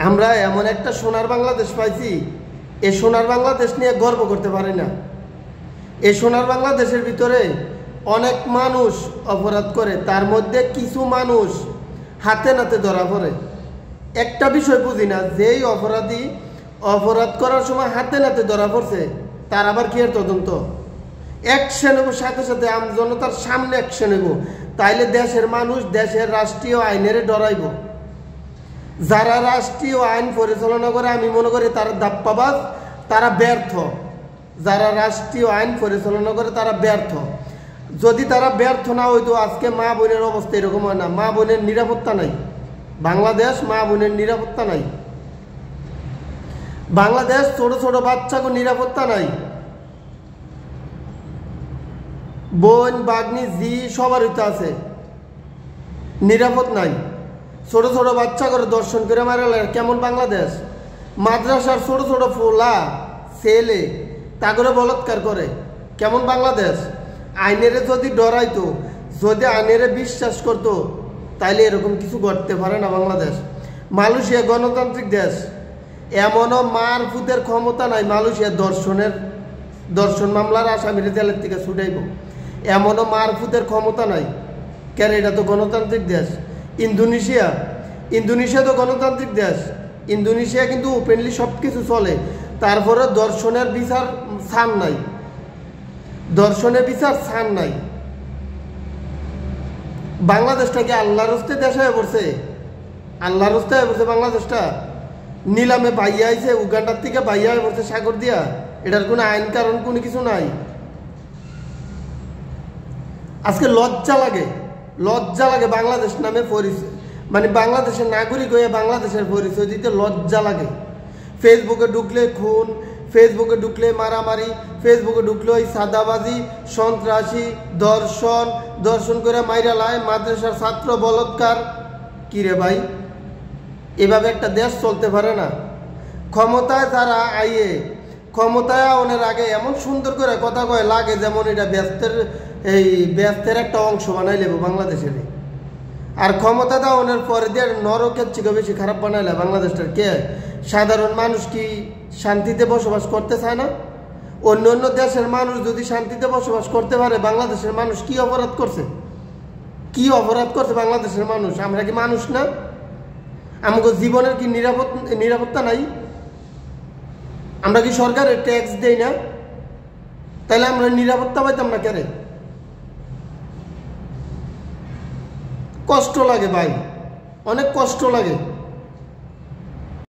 আমরা এমন একটা সোনার বাংলাদেশ পাইছি, এই সোনার বাংলাদেশ নিয়ে গর্ব করতে পারি না। এই সোনার বাংলাদেশের ভিতরে অনেক মানুষ অপরাধ করে, তার মধ্যে কিছু মানুষ হাতে নাতে ধরা পড়ে। একটা বিষয় বুঝি না, যেই অপরাধী অপরাধ করার সময় হাতে নাতে ধরা পড়ছে তার আবার কি এর তদন্ত? অ্যাকশন নেব, সাথে সাথে আমজনতার সামনে অ্যাকশন নেব, তাইলে দেশের মানুষ দেশের রাষ্ট্রীয় আইনের ডরাইব। যারা রাষ্ট্রীয় আইন পরিচালনা করে আমি মনে করি তারা দাপ্পাবাজ, তারা ব্যর্থ। যারা রাষ্ট্রীয় আইন পরিচালনা করে তারা ব্যর্থ। যদি তারা ব্যর্থ না হইতো আজকে মা বোনের অবস্থা এরকম হয় না। মা বোনের নিরাপত্তা নাই বাংলাদেশ, মা বোনের নিরাপত্তা নাই বাংলাদেশ, ছোট ছোট বাচ্চাকে নিরাপত্তা নাই। বোন বাগনি জি সবার হইতে আছে, নিরাপদ নাই। ছোট ছোট বাচ্চা করে দর্শন করে মারালে কেমন বাংলাদেশ? মাদ্রাসার ছোট ছোট ফোলা ছেলে তা করে বলৎকার করে, কেমন বাংলাদেশ? আইনেরে যদি ডরাইতো, যদি আইনেরে বিশ্বাস করতো, তাইলে এরকম কিছু করতে পারে না বাংলাদেশ। মালয়েশিয়া গণতান্ত্রিক দেশ, এমনও মার ফুতের ক্ষমতা নাই। মালয়েশিয়া দর্শন মামলার আসামির জেলের থেকে ছুটাইব, এমনও মার ফুতের ক্ষমতা নাই। কেন? এটা তো গণতান্ত্রিক দেশ। ইন্দোনেশিয়া তো গণতান্ত্রিক দেশ। ইন্দোনেশিয়া কিন্তু ওপেনলি সব কিছু চলে, তারপরে দর্শনের বিচার ছাড় নাই, দর্শনের বিচার ছাড় নাই। বাংলাদেশটাকে আল্লাহর হস্তে দেশ হয়ে পড়ছে, আল্লাহর হস্তে হয়ে পড়ছে বাংলাদেশটা। নিলামে বাইয়া আইছে, উগান্ডার থেকে বাইয়া হয়ে পড়ছে সাগর দিয়া। এটার কোনো আইন কারণ কোনো কিছু নাই। আজকে লজ্জা লাগে বাংলাদেশ নামে পরিচয়, মানে বাংলাদেশের নাগরিক হয়ে বাংলাদেশের পরিচয় দিতে লজ্জা লাগে। ফেসবুকে ঢুকলে খুন, ফেসবুকে ঢুকলে মারামারি, ফেসবুকে ঢুকলে ওই সাদাবাজি, সন্ত্রাসী, দর্শন করে মাইরা লাই, মাদ্রাসার ছাত্র বলৎকার। কিরে ভাই, এভাবে একটা দেশ চলতে পারে না। ক্ষমতায় যারা আইয়ে, ক্ষমতায় আওনের আগে এমন সুন্দর করে কথা কয় লাগে যেমন এটা ব্যস্তের একটা অংশ বানাই লেব বাংলাদেশের। আর ক্ষমতা দাওনের পরে দিয়ে নরকের থেকে বেশি খারাপ বানাইলে বাংলাদেশটার কে? সাধারণ মানুষ কি শান্তিতে বসবাস করতে চায় না? অন্য অন্য দেশের মানুষ যদি শান্তিতে বসবাস করতে পারে, বাংলাদেশের মানুষ কি অপরাধ করছে? কি অপরাধ করছে বাংলাদেশের মানুষ? আমরা কি মানুষ না? আমাদের জীবনের কি নিরাপত্তা নাই? আমরা কি সরকারের ট্যাক্স দেই না? তাহলে আমরা নিরাপত্তা পাইতাম না কেন? কষ্ট লাগে ভাই, অনেক কষ্ট লাগে।